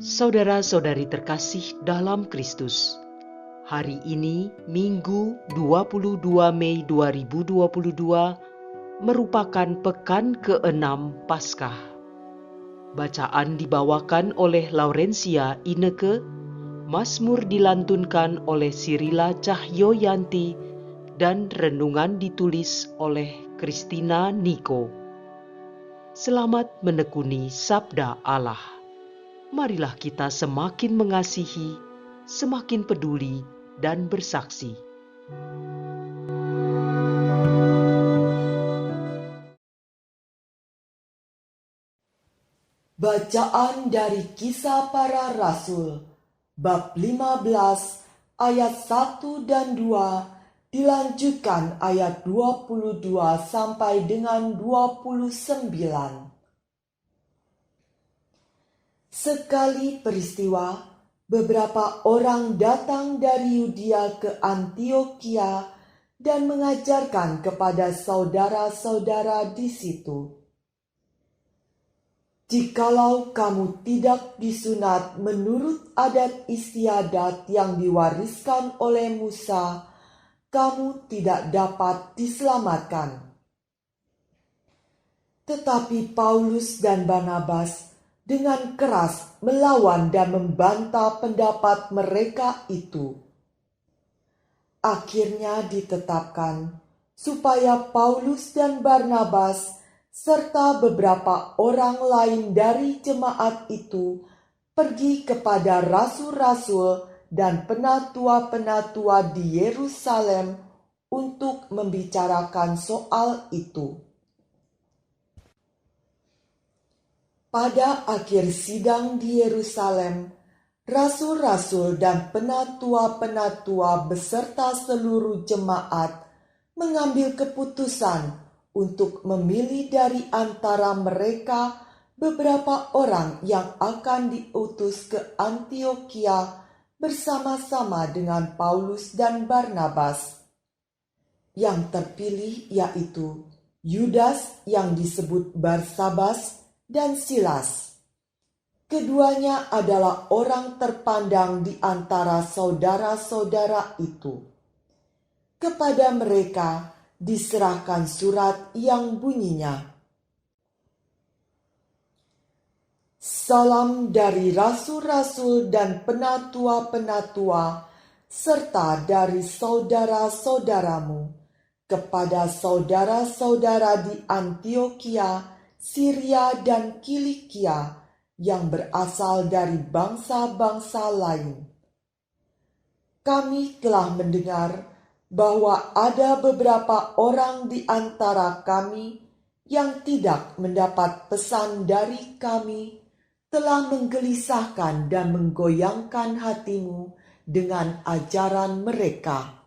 Saudara-saudari terkasih dalam Kristus, hari ini Minggu 22 Mei 2022 merupakan pekan ke-6 Paskah. Bacaan dibawakan oleh Laurencia Ineke, Mazmur dilantunkan oleh Sirila Cahyoyanti, dan renungan ditulis oleh Kristina Niko. Selamat menekuni Sabda Allah. Marilah kita semakin mengasihi, semakin peduli, dan bersaksi. Bacaan dari Kisah Para Rasul, bab 15, ayat 1 dan 2, dilanjutkan ayat 22 sampai dengan 29. Sekali peristiwa, beberapa orang datang dari Yudea ke Antiokhia dan mengajarkan kepada saudara-saudara di situ. Jikalau kamu tidak disunat menurut adat istiadat yang diwariskan oleh Musa, kamu tidak dapat diselamatkan. Tetapi Paulus dan Barnabas dengan keras melawan dan membantah pendapat mereka itu. Akhirnya ditetapkan supaya Paulus dan Barnabas serta beberapa orang lain dari jemaat itu pergi kepada rasul-rasul dan penatua-penatua di Yerusalem untuk membicarakan soal itu. Pada akhir sidang di Yerusalem, rasul-rasul dan penatua-penatua beserta seluruh jemaat mengambil keputusan untuk memilih dari antara mereka beberapa orang yang akan diutus ke Antiokhia bersama-sama dengan Paulus dan Barnabas. Yang terpilih yaitu Yudas yang disebut Barsabas dan Silas. Keduanya adalah orang terpandang di antara saudara-saudara itu. Kepada mereka diserahkan surat yang bunyinya, "Salam dari rasul-rasul dan penatua-penatua, serta dari saudara-saudaramu, kepada saudara-saudara di Antiokhia, Syria dan Kilikia yang berasal dari bangsa-bangsa lain. Kami telah mendengar bahwa ada beberapa orang di antara kami yang tidak mendapat pesan dari kami telah menggelisahkan dan menggoyangkan hatimu dengan ajaran mereka.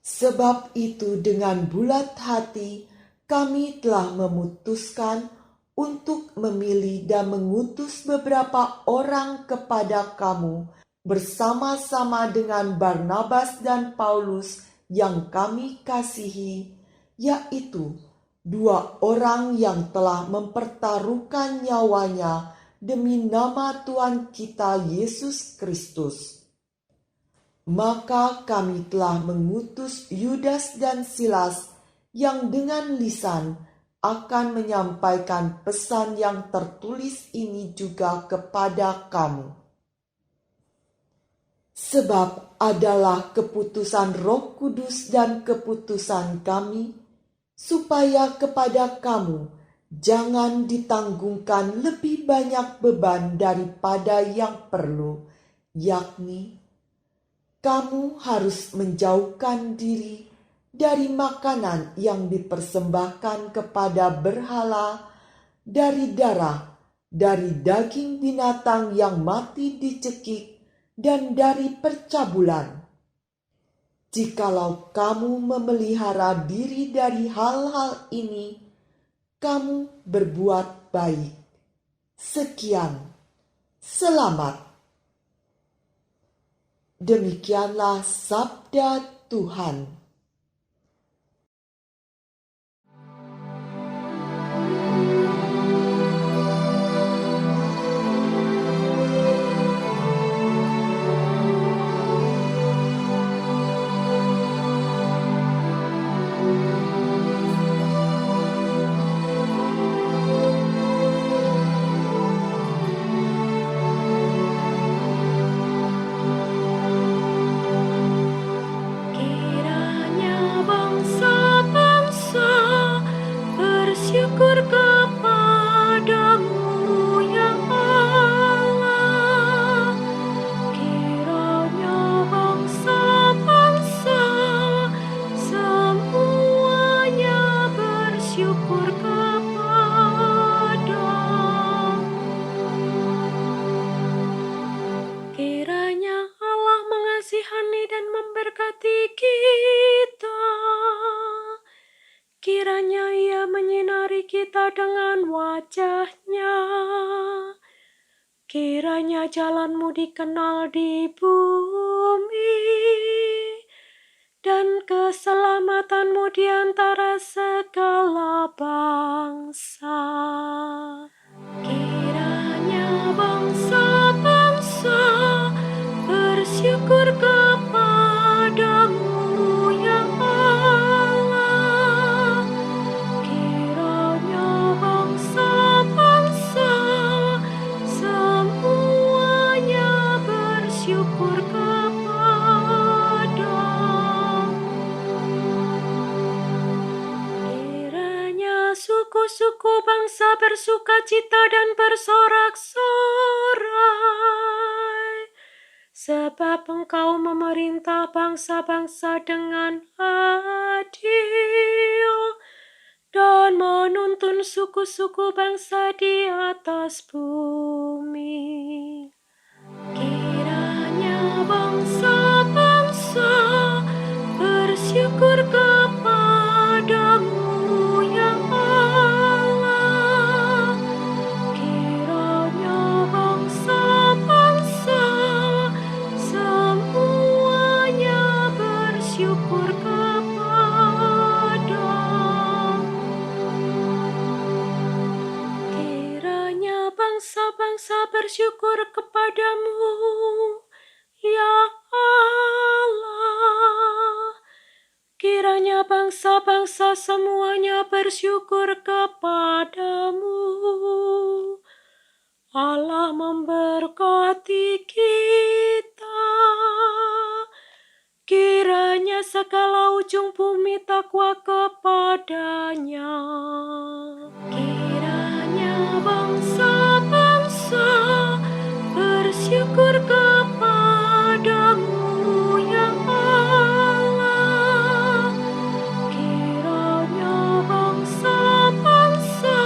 Sebab itu dengan bulat hati kami telah memutuskan untuk memilih dan mengutus beberapa orang kepada kamu bersama-sama dengan Barnabas dan Paulus yang kami kasihi, yaitu 2 orang yang telah mempertaruhkan nyawanya demi nama Tuhan kita Yesus Kristus. Maka kami telah mengutus Yudas dan Silas yang dengan lisan akan menyampaikan pesan yang tertulis ini juga kepada kamu. Sebab adalah keputusan Roh Kudus dan keputusan kami, supaya kepada kamu jangan ditanggungkan lebih banyak beban daripada yang perlu, yakni kamu harus menjauhkan diri dari makanan yang dipersembahkan kepada berhala, dari darah, dari daging binatang yang mati dicekik, dan dari percabulan. Jikalau kamu memelihara diri dari hal-hal ini, kamu berbuat baik. Sekian, selamat. Demikianlah sabda Tuhan. kita dengan wajah-Nya. Kiranya jalan-Mu dikenal di bumi, dan keselamatan-Mu di antara segala bangsa. Kiranya bangsa-bangsa bersyukur kepada-Mu, ya Allah. Kiranya bangsa-bangsa semuanya bersyukur kepada-Mu. Kiranya suku-suku bangsa bersukacita dan bersorak-sorai, sebab Engkau memerintah bangsa-bangsa dengan adil dan menuntun suku-suku bangsa di atas bumi. Kiranya bangsa-bangsa bersyukur kepada-Mu, ya Allah. Kiranya bangsa-bangsa semuanya bersyukur kepada-Mu. Kiranya bangsa-bangsa bersyukur kepada-Mu, ya Allah. Kiranya bangsa-bangsa semuanya bersyukur kepada-Mu. Allah memberkati kita. Kiranya segala ujung bumi takwa kepada-Nya. Kiranya bangsa-bangsa bersyukur kepada-Mu, ya Allah. Kiranya bangsa-bangsa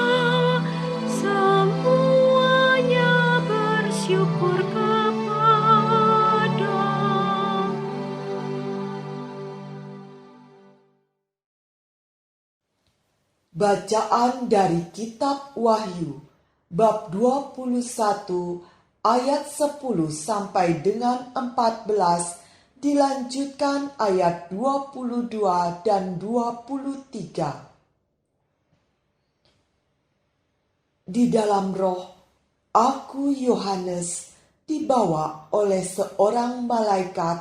semuanya bersyukur kepada-Mu. Bacaan dari Kitab Wahyu, bab 21, ayat 10 sampai dengan 14, dilanjutkan ayat 22 dan 23. Di dalam roh, aku Yohanes dibawa oleh seorang malaikat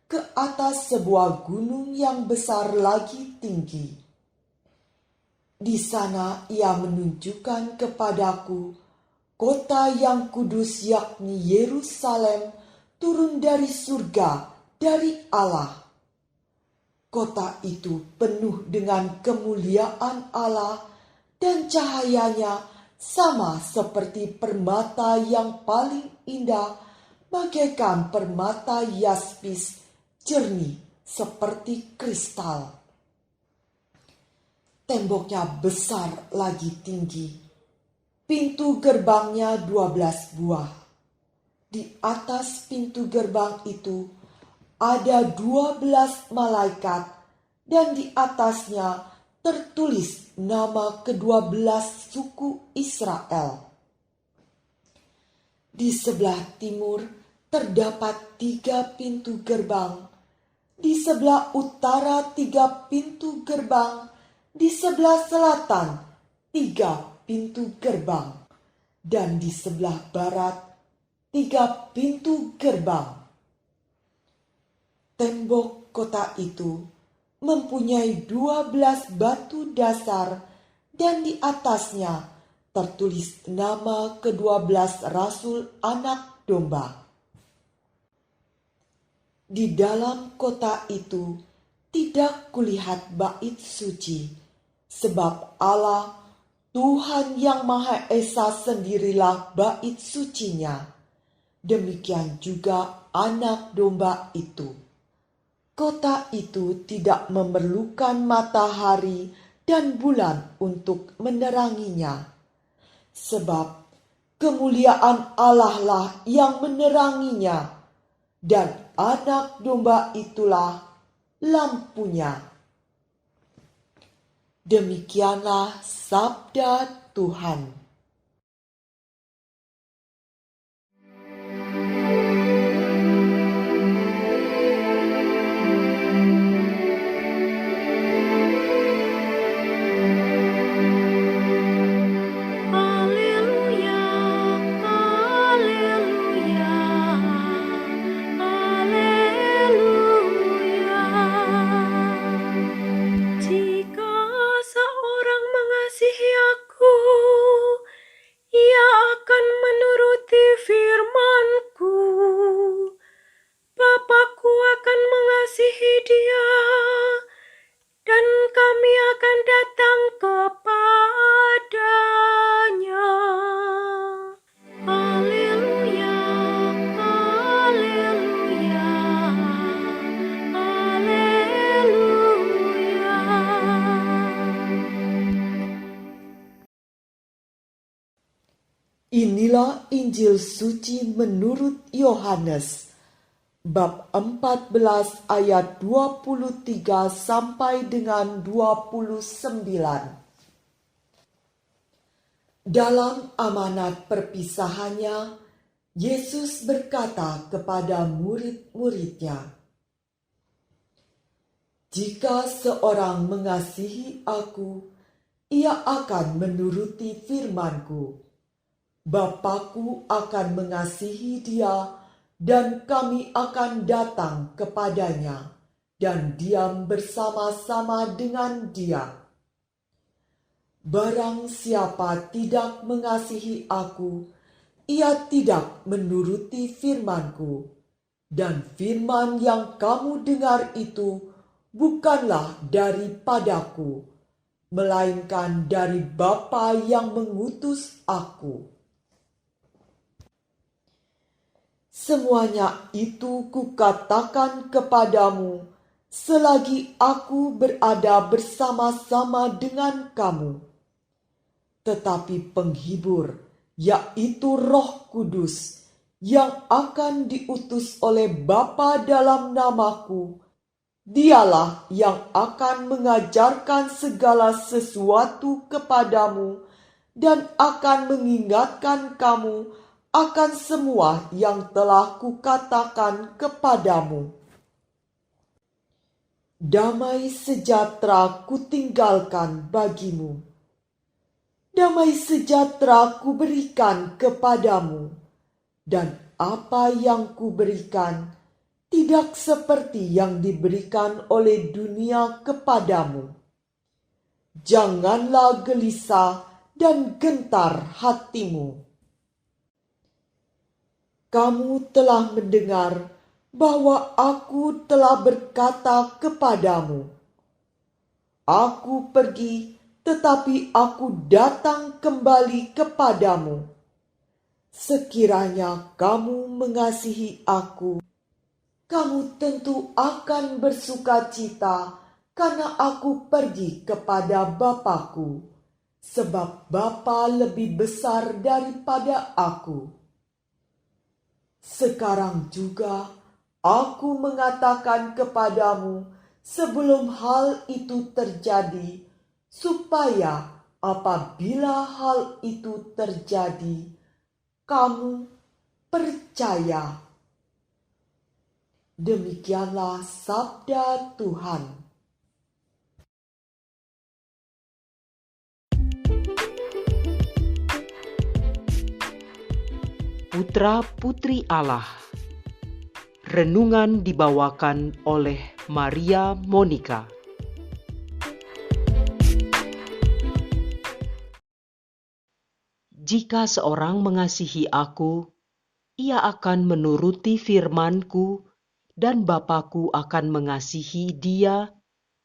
ke atas sebuah gunung yang besar lagi tinggi. Di sana ia menunjukkan kepadaku kota yang kudus, yakni Yerusalem, turun dari surga, dari Allah. Kota itu penuh dengan kemuliaan Allah, dan cahayanya sama seperti permata yang paling indah, bagaikan permata yaspis, jernih seperti kristal. Temboknya besar lagi tinggi. Pintu gerbangnya 12 buah. Di atas pintu gerbang itu ada 12 malaikat, dan di atasnya tertulis nama ke-12 suku Israel. Di sebelah timur terdapat 3 pintu gerbang, di sebelah utara 3 pintu gerbang, di sebelah selatan 3 pintu gerbang, dan di sebelah barat 3 pintu gerbang. Tembok kota itu mempunyai 12 batu dasar, dan di atasnya tertulis nama ke-12 rasul anak domba. Di dalam kota itu tidak kulihat bait suci, sebab Allah, Tuhan yang Maha Esa sendirilah bait sucinya. Demikian juga anak domba itu. Kota itu tidak memerlukan matahari dan bulan untuk meneranginya, sebab kemuliaan Allah lah yang meneranginya, dan anak domba itulah lampunya. Demikianlah sabda Tuhan. Haleluya, haleluya, haleluya. Jika seorang mengasihi aku, ia akan menuruti firman-Ku. Bapa-Ku akan mengasihi dia, dan kami akan datang kepadanya. Haleluya, haleluya, haleluya. Inilah Injil suci menurut Yohanes, bab 14 ayat 23 sampai dengan 29. Dalam amanat perpisahannya, Yesus berkata kepada murid-muridnya, "Jika seorang mengasihi aku, ia akan menuruti firman-Ku. Bapa-Ku akan mengasihi dia, dan kami akan datang kepadanya dan diam bersama-sama dengan dia. Barang siapa tidak mengasihi aku, ia tidak menuruti firman-Ku, dan firman yang kamu dengar itu bukanlah daripadaku, melainkan dari Bapa yang mengutus aku. Semuanya itu kukatakan kepadamu selagi aku berada bersama-sama dengan kamu. Tetapi penghibur, yaitu Roh Kudus, yang akan diutus oleh Bapa dalam namaku, dialah yang akan mengajarkan segala sesuatu kepadamu dan akan mengingatkan kamu akan semua yang telah kukatakan kepadamu. Damai sejahtera kutinggalkan bagimu. Damai sejahtera kuberikan kepadamu, dan apa yang kuberikan tidak seperti yang diberikan oleh dunia kepadamu. Janganlah gelisah dan gentar hatimu. Kamu telah mendengar bahwa aku telah berkata kepadamu, aku pergi, tetapi aku datang kembali kepadamu. Sekiranya kamu mengasihi aku, kamu tentu akan bersukacita karena aku pergi kepada Bapa-Ku, sebab Bapa lebih besar daripada aku. Sekarang juga aku mengatakan kepadamu sebelum hal itu terjadi, supaya apabila hal itu terjadi, kamu percaya." Demikianlah sabda Tuhan. Putra-putri Allah. Renungan dibawakan oleh Maria Monica. Jika seorang mengasihi aku, ia akan menuruti firman-Ku, dan Bapa-Ku akan mengasihi dia,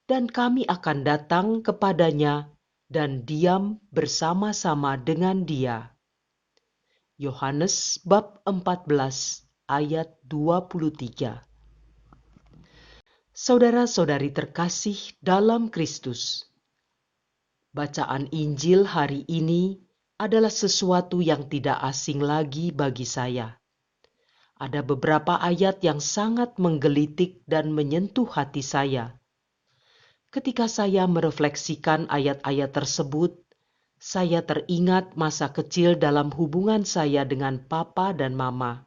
dan kami akan datang kepadanya dan diam bersama-sama dengan dia. Yohanes bab 14 ayat 23. Saudara-saudari terkasih dalam Kristus, bacaan Injil hari ini adalah sesuatu yang tidak asing lagi bagi saya. Ada beberapa ayat yang sangat menggelitik dan menyentuh hati saya. Ketika saya merefleksikan ayat-ayat tersebut, saya teringat masa kecil dalam hubungan saya dengan papa dan mama.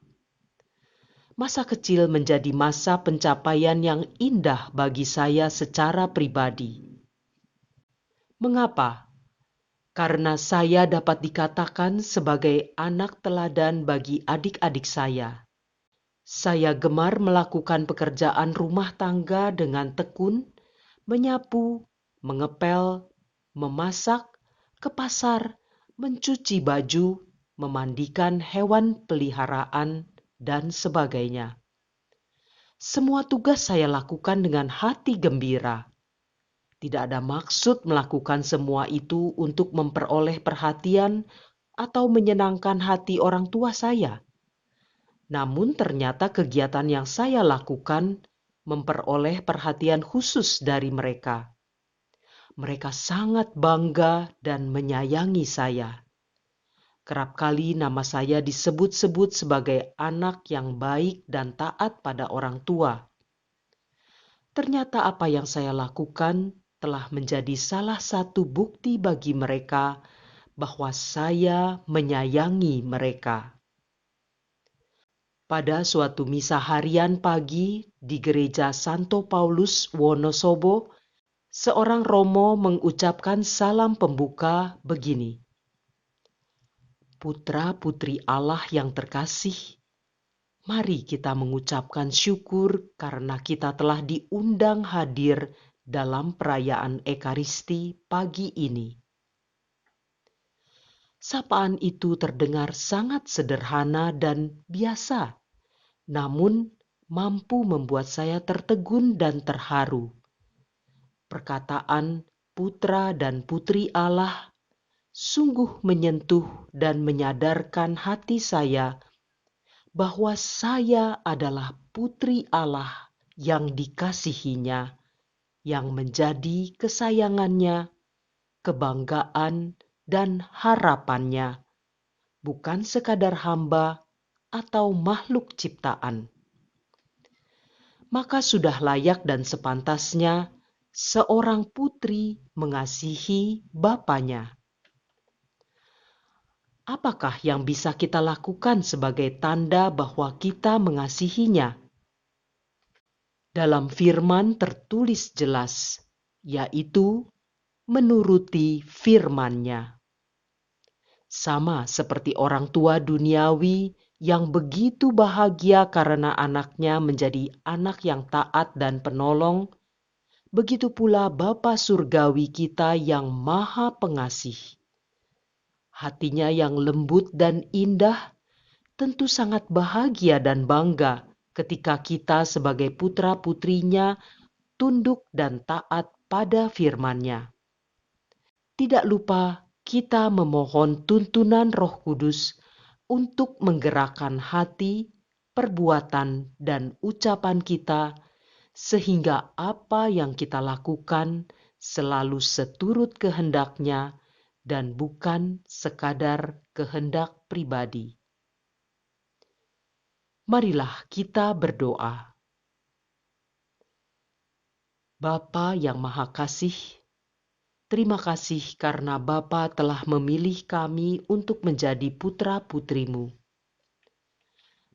Masa kecil menjadi masa pencapaian yang indah bagi saya secara pribadi. Mengapa? Karena saya dapat dikatakan sebagai anak teladan bagi adik-adik saya. Saya gemar melakukan pekerjaan rumah tangga dengan tekun, menyapu, mengepel, memasak, ke pasar, mencuci baju, memandikan hewan peliharaan, dan sebagainya. Semua tugas saya lakukan dengan hati gembira. Tidak ada maksud melakukan semua itu untuk memperoleh perhatian atau menyenangkan hati orang tua saya. Namun ternyata kegiatan yang saya lakukan memperoleh perhatian khusus dari mereka. Mereka sangat bangga dan menyayangi saya. Kerap kali nama saya disebut-sebut sebagai anak yang baik dan taat pada orang tua. Ternyata apa yang saya lakukan telah menjadi salah satu bukti bagi mereka bahwa saya menyayangi mereka. Pada suatu misa harian pagi di gereja Santo Paulus Wonosobo, seorang romo mengucapkan salam pembuka begini. Putra-putri Allah yang terkasih, mari kita mengucapkan syukur karena kita telah diundang hadir dalam perayaan Ekaristi pagi ini. Sapaan itu terdengar sangat sederhana dan biasa, namun mampu membuat saya tertegun dan terharu. Perkataan putra dan putri Allah sungguh menyentuh dan menyadarkan hati saya bahwa saya adalah putri Allah yang dikasihinya, yang menjadi kesayangannya, kebanggaan, dan harapannya, bukan sekadar hamba atau makhluk ciptaan. Maka sudah layak dan sepantasnya seorang putri mengasihi bapaknya. Apakah yang bisa kita lakukan sebagai tanda bahwa kita mengasihinya? Dalam firman tertulis jelas, yaitu menuruti firman-Nya. Sama seperti orang tua duniawi yang begitu bahagia karena anaknya menjadi anak yang taat dan penolong, begitu pula Bapa Surgawi kita yang Maha Pengasih. Hatinya yang lembut dan indah tentu sangat bahagia dan bangga ketika kita sebagai putra-putrinya tunduk dan taat pada firman-Nya. Tidak lupa kita memohon tuntunan Roh Kudus untuk menggerakkan hati, perbuatan, dan ucapan kita sehingga apa yang kita lakukan selalu seturut kehendak-Nya dan bukan sekadar kehendak pribadi. Marilah kita berdoa. Bapa yang Maha Kasih, terima kasih karena Bapa telah memilih kami untuk menjadi putra-putrimu.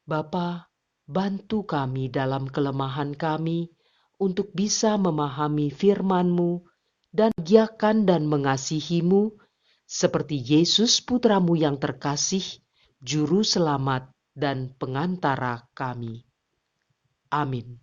Bapa, bantu kami dalam kelemahan kami untuk bisa memahami firman-Mu dan giakan dan mengasihi-Mu seperti Yesus putramu yang terkasih, Juru Selamat dan Pengantara kami. Amin.